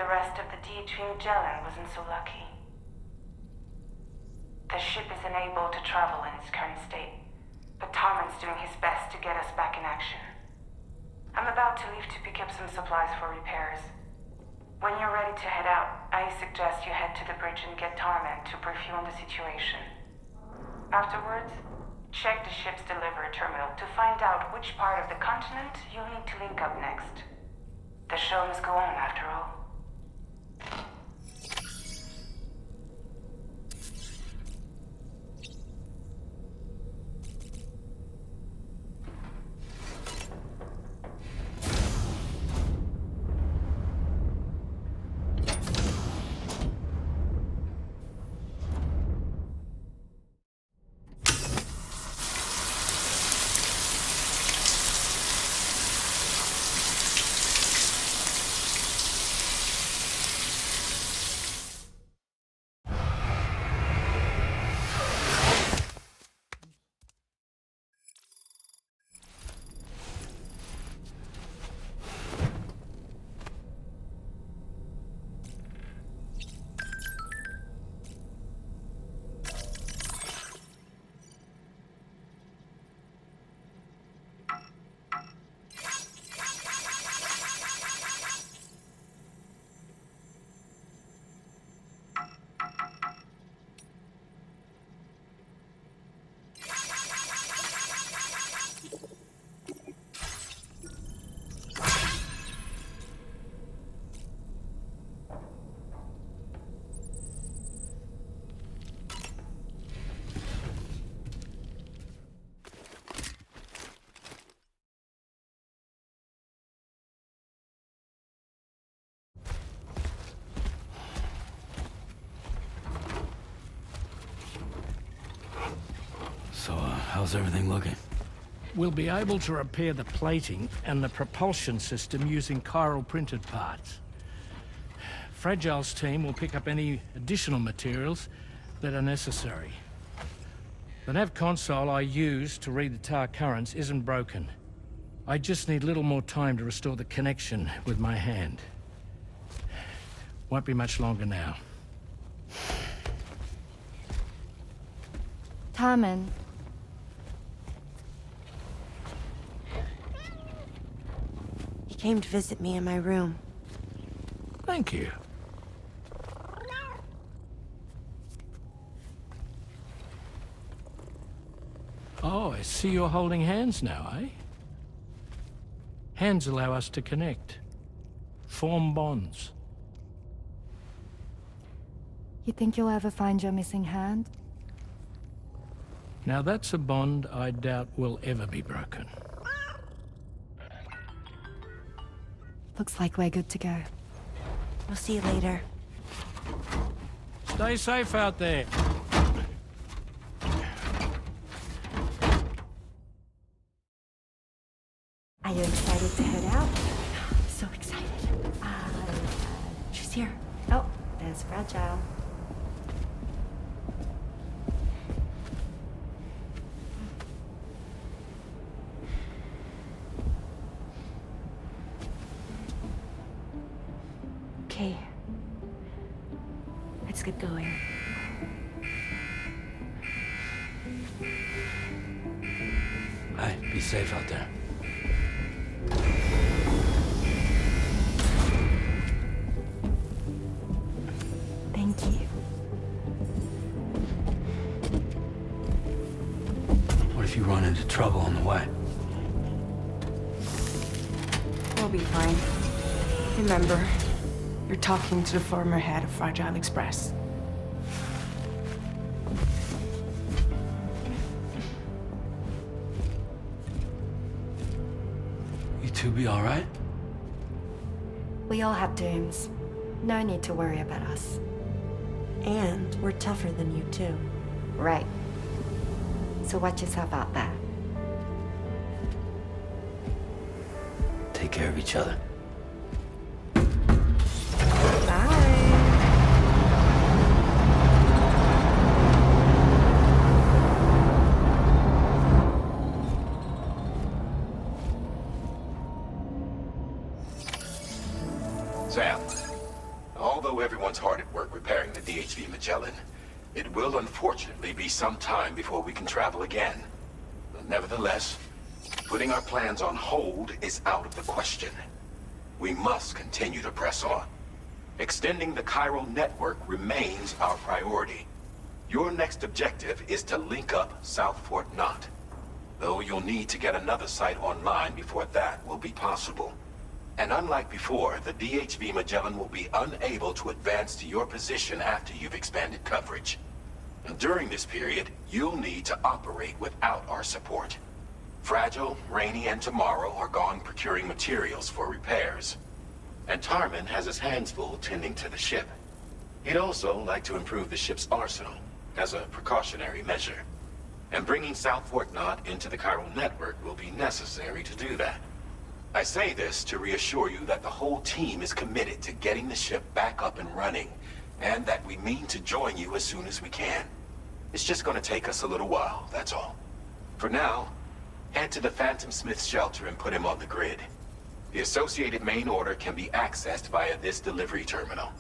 the rest of the team Jelen wasn't so lucky. The ship is unable to travel in its current state, but Tarman's doing his best to get us back in action. I'm about to leave to pick up some supplies for repairs. When you're ready to head out, I suggest you head to the bridge and get Tarman to brief you on the situation. Afterwards, check the ship's delivery terminal to find out which part of the continent you'll need to link up next. The show must go on after all. So, how's everything looking? We'll be able to repair the plating and the propulsion system using chiral printed parts. Fragile's team will pick up any additional materials that are necessary. The nav console I use to read the tar currents isn't broken. I just need a little more time to restore the connection with my hand. Won't be much longer now. Tarman. He came to visit me in my room. Thank you. Oh, I see you're holding hands now, eh? Hands allow us to connect. Form bonds. You think you'll ever find your missing hand? Now that's a bond I doubt will ever be broken. Looks like we're good to go. We'll see you later. Stay safe out there. Are you excited to head out? So excited. She's here. Oh, there's Fragile. Okay. Let's get going. Hey, be safe out there. Thank you. What if you run into trouble on the way? We'll be fine. Remember, you're talking to the former head of Fragile Express. You two be all right? We all have dooms. No need to worry about us. And we're tougher than you, too. Right. So watch yourself out there. Take care of each other. Sam, Although everyone's hard at work repairing the DHV Magellan, it will unfortunately be some time before we can travel again. But nevertheless, putting our plans on hold is out of the question. We must continue to press on. Extending the chiral network remains our priority. Your next objective is to link up South Fort Knot. Though you'll need to get another site online before that will be possible. And unlike before, the DHV Magellan will be unable to advance to your position after you've expanded coverage. And during this period, you'll need to operate without our support. Fragile, Rainy, and Tomorrow are gone procuring materials for repairs. And Tarman has his hands full tending to the ship. He'd also like to improve the ship's arsenal, as a precautionary measure. And bringing South Fort Knot into the chiral network will be necessary to do that. I say this to reassure you that the whole team is committed to getting the ship back up and running, and that we mean to join you as soon as we can. It's just gonna take us a little while, that's all. For now, head to the Phantom Smith shelter and put him on the grid. The associated main order can be accessed via this delivery terminal.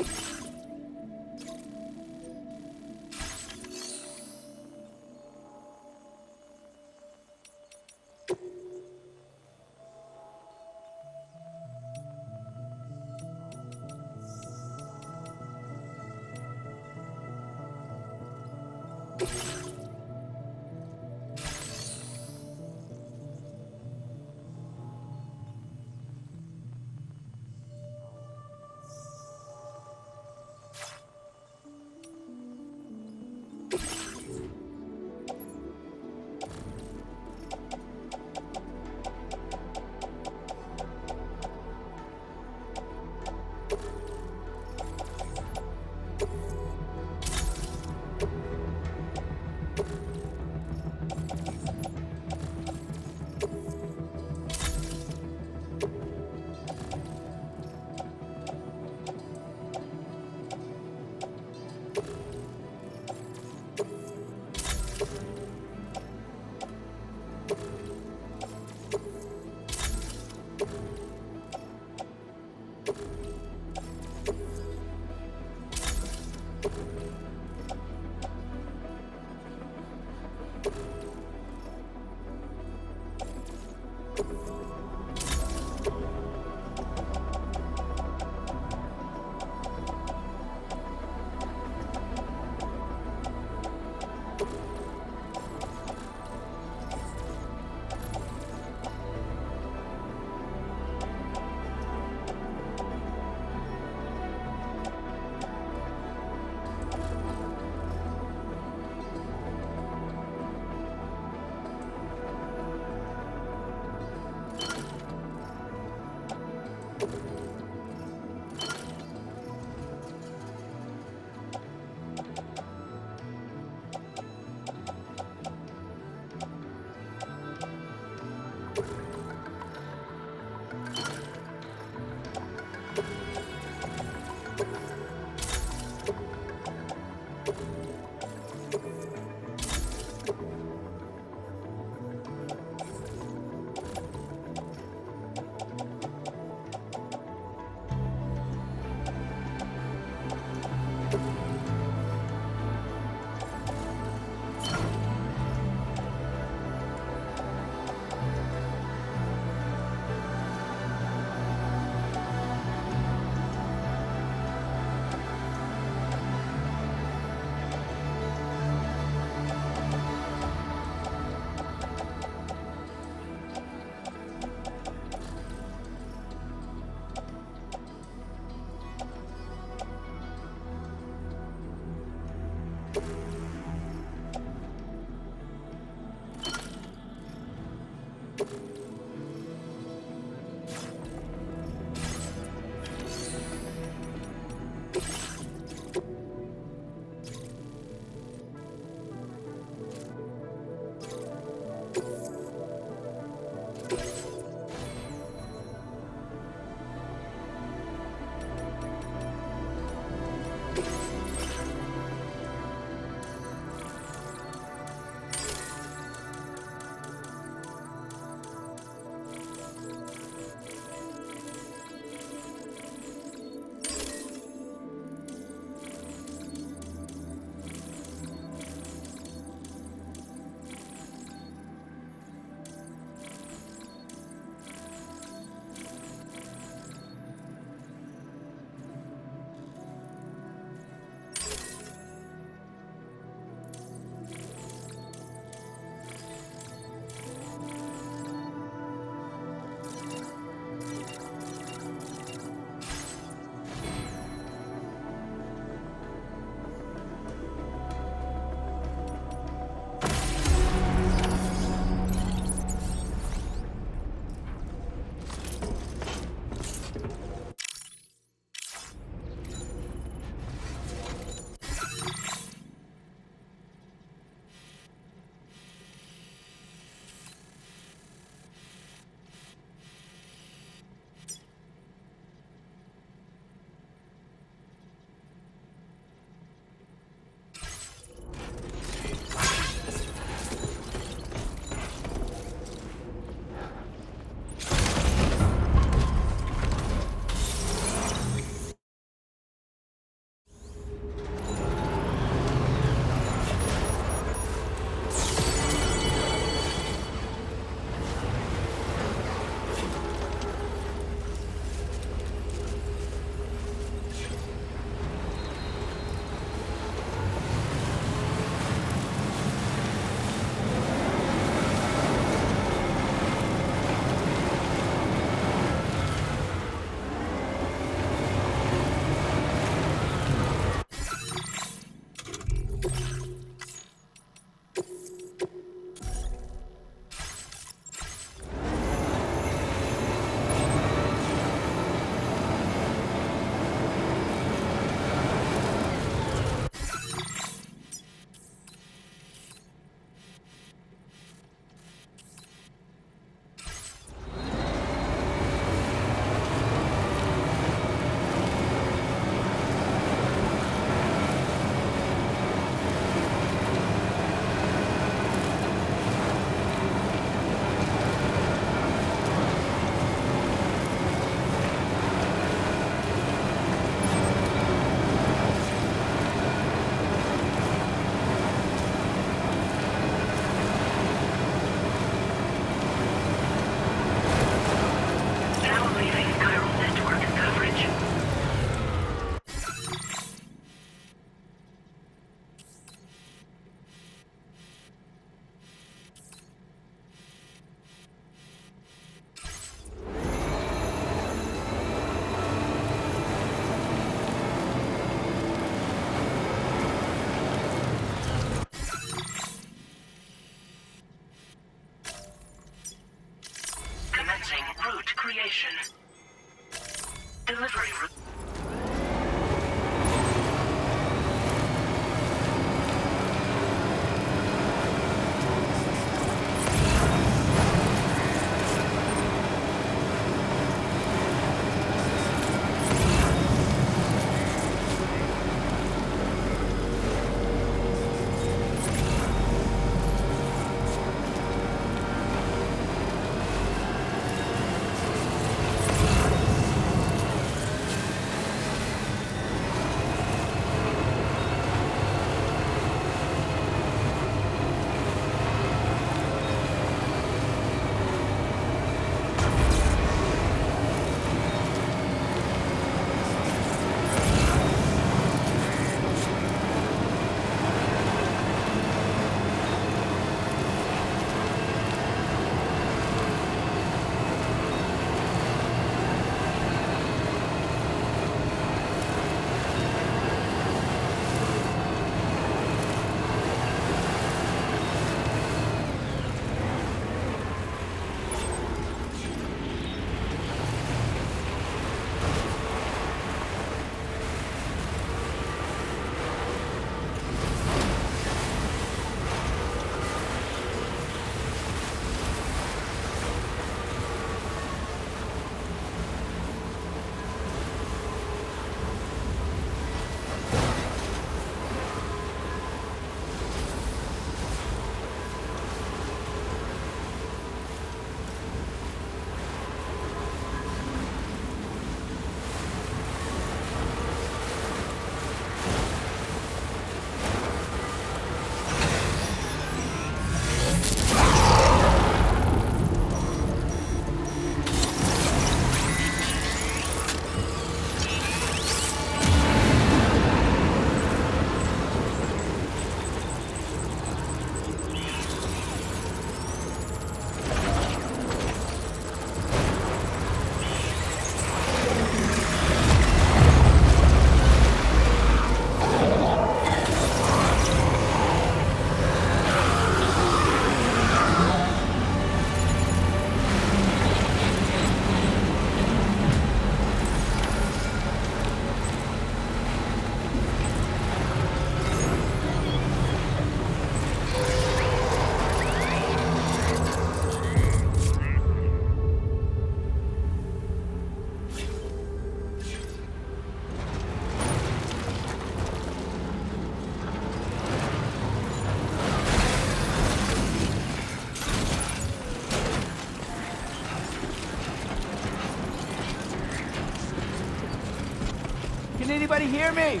anybody hear me?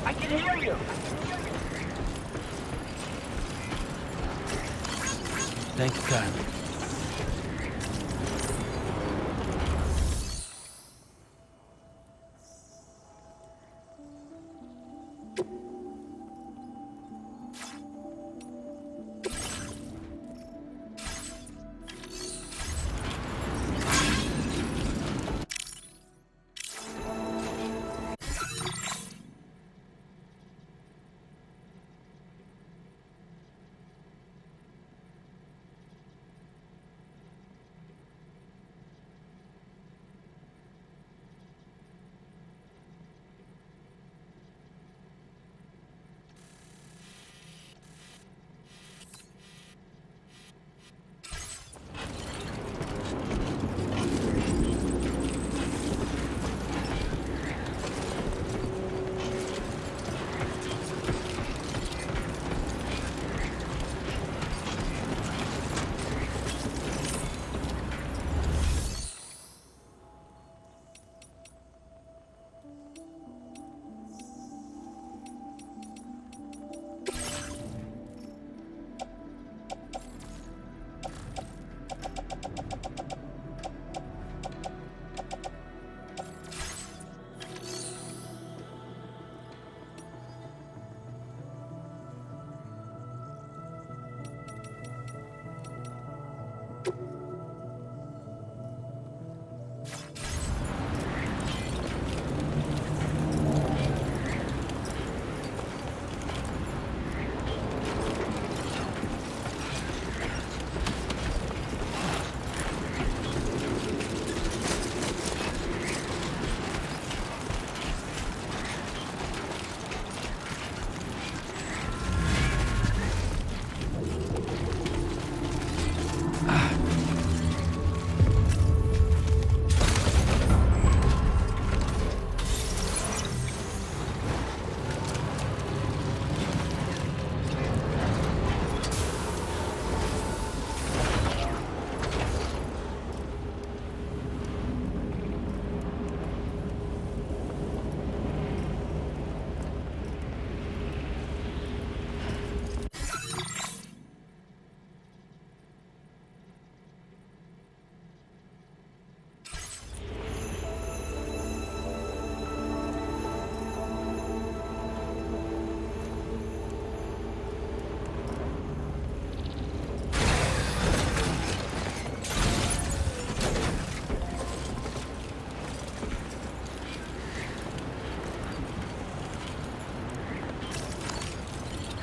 I can hear you. Thank you kindly.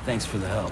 Thanks for the help.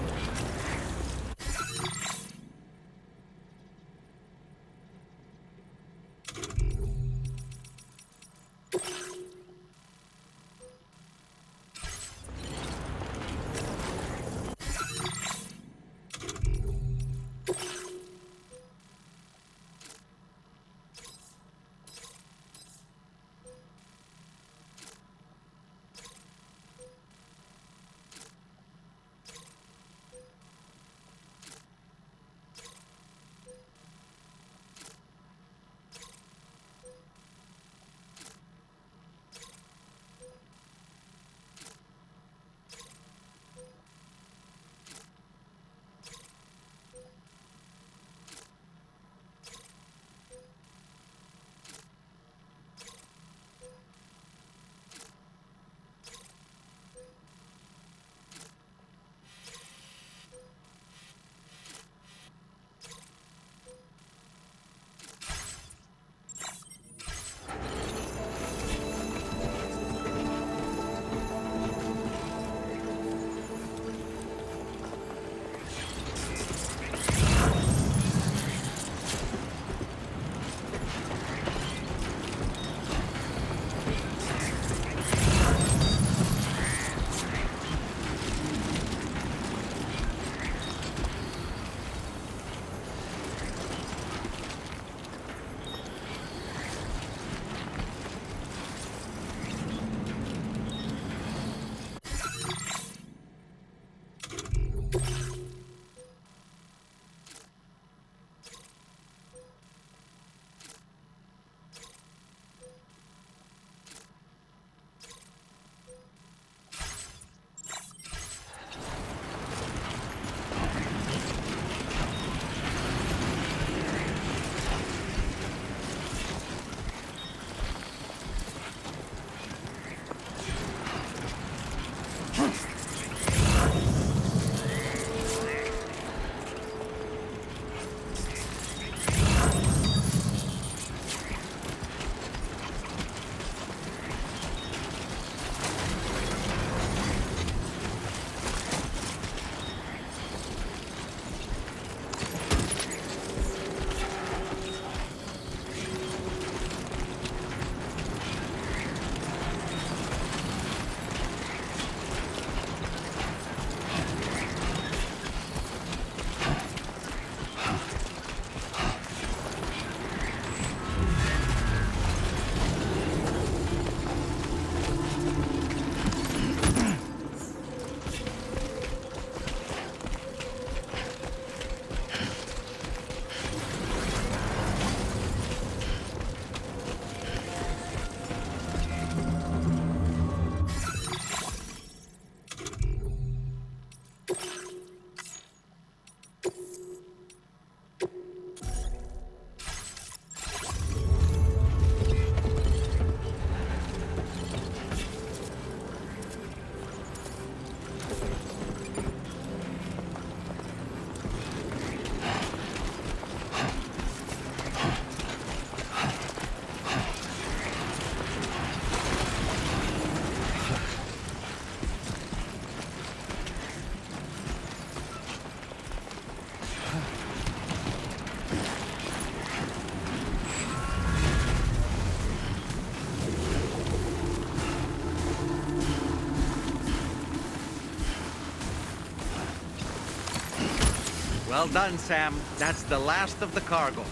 Well done, Sam. That's the last of the cargo.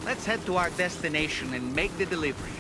Let's head to our destination and make the delivery.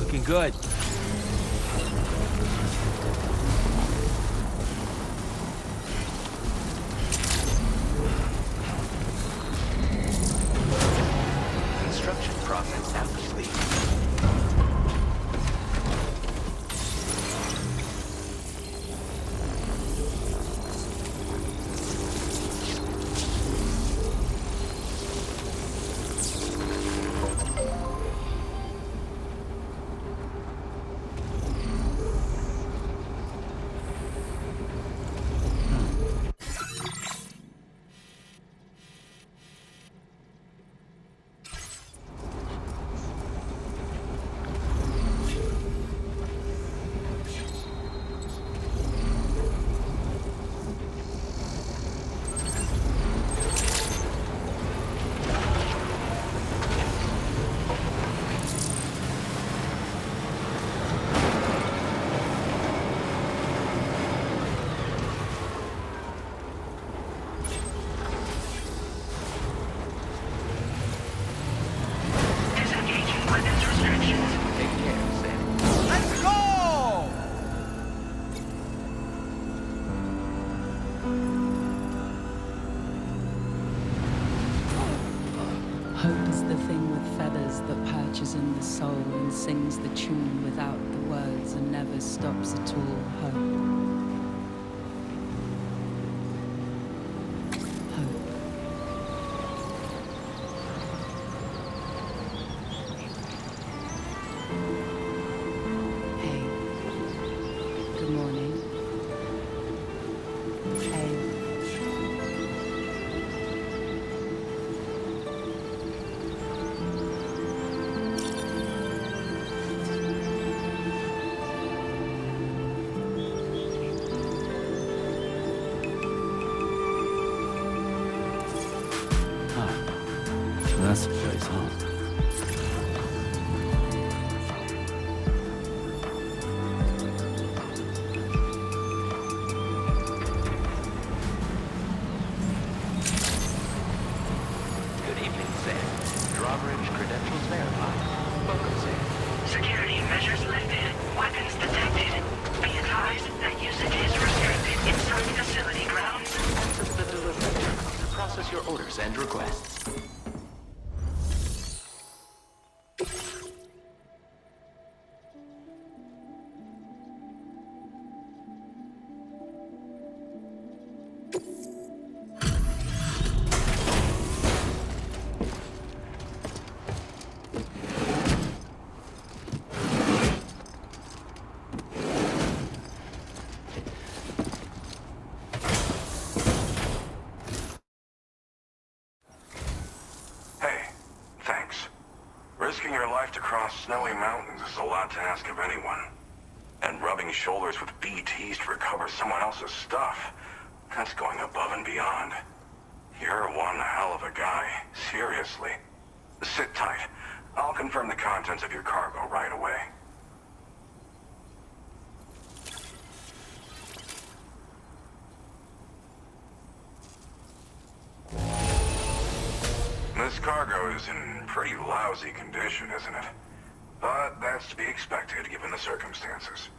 Looking good. Construction process now complete. Hope is the thing with feathers that perches in the soul and sings the tune without the words and never stops at all. Hope. Hope. Hey. Good morning. Hey. That's the place, huh? Good evening, Sam. Drawbridge credentials verified. Welcome, Sam. Security measures lifted. Weapons detected. Be advised that usage is restricted inside facility grounds. Access the delivery terminal to process your orders and requests. Risking your life to cross snowy mountains is a lot to ask of anyone. And rubbing shoulders with BTs to recover someone else's stuff, that's going above and beyond. You're one hell of a guy, seriously. Sit tight. I'll confirm the contents of your cargo right away. This cargo is in pretty lousy condition, isn't it? But that's to be expected given the circumstances.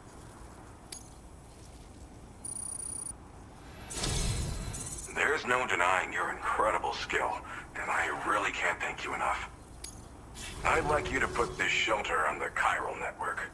There's no denying your incredible skill, and I really can't thank you enough. I'd like you to put this shelter on the chiral network.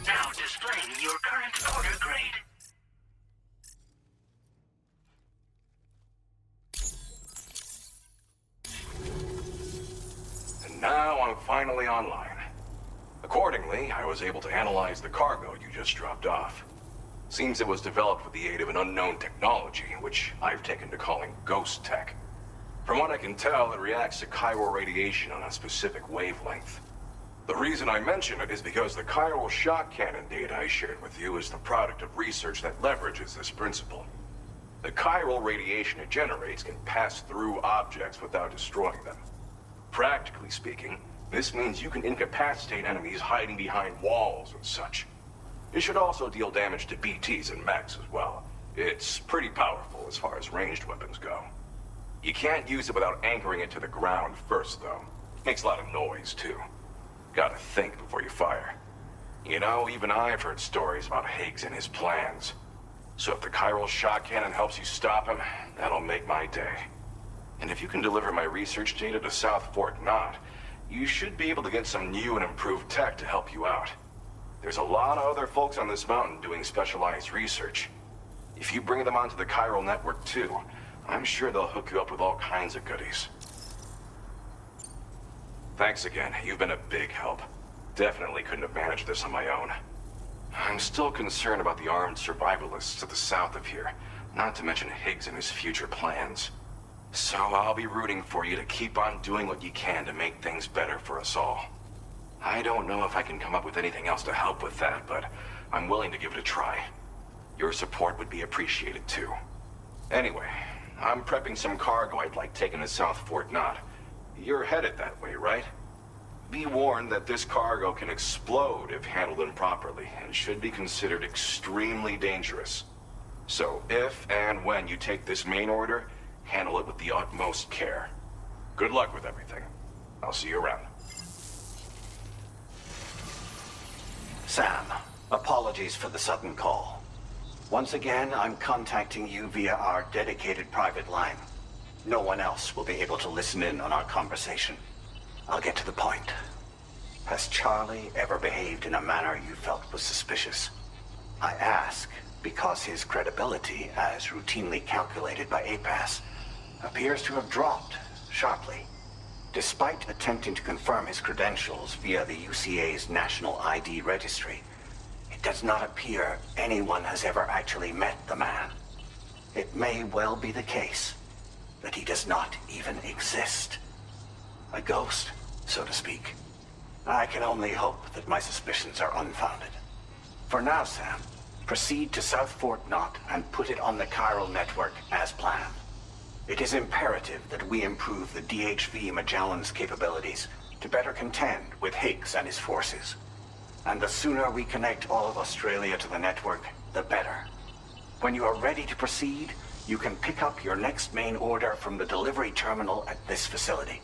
Now displaying your current order grade. now I'm finally online. Accordingly, I was able to analyze the cargo you just dropped off. Seems it was developed with the aid of an unknown technology, which I've taken to calling ghost tech. From what I can tell, it reacts to chiral radiation on a specific wavelength. The reason I mention it is because the chiral shock cannon data I shared with you is the product of research that leverages this principle. The chiral radiation it generates can pass through objects without destroying them. Practically speaking, this means you can incapacitate enemies hiding behind walls and such. It should also deal damage to BTs and mechs as well. It's pretty powerful as far as ranged weapons go. You can't use it without anchoring it to the ground first, though. Makes a lot of noise, too. Gotta think before you fire. You know, even I've heard stories about Higgs and his plans. So if the chiral shock cannon helps you stop him, that'll make my day. And if you can deliver my research data to South Fort Knott, you should be able to get some new and improved tech to help you out. There's a lot of other folks on this mountain doing specialized research. If you bring them onto the chiral network too, I'm sure they'll hook you up with all kinds of goodies. Thanks again. You've been a big help. Definitely couldn't have managed this on my own. I'm still concerned about the armed survivalists to the south of here, not to mention Higgs and his future plans. So I'll be rooting for you to keep on doing what you can to make things better for us all. I don't know if I can come up with anything else to help with that, but I'm willing to give it a try. Your support would be appreciated too. Anyway, I'm prepping some cargo I'd like taken to South Fort Knott. You're headed that way, right? Be warned that this cargo can explode if handled improperly, and should be considered extremely dangerous. So if and when you take this main order, handle it with the utmost care. Good luck with everything. I'll see you around. Sam, apologies for the sudden call. Once again, I'm contacting you via our dedicated private line. No one else will be able to listen in on our conversation. I'll get to the point. Has Charlie ever behaved in a manner you felt was suspicious? I ask because his credibility, as routinely calculated by APAS, appears to have dropped sharply. Despite attempting to confirm his credentials via the UCA's National ID Registry, it does not appear anyone has ever actually met the man. It may well be the case that he does not even exist. A ghost, so to speak. I can only hope that my suspicions are unfounded. For now, Sam, proceed to South Fort Knott and put it on the chiral network as planned. It is imperative that we improve the DHV Magellan's capabilities to better contend with Higgs and his forces. And the sooner we connect all of Australia to the network, the better. When you are ready to proceed, you can pick up your next main order from the delivery terminal at this facility.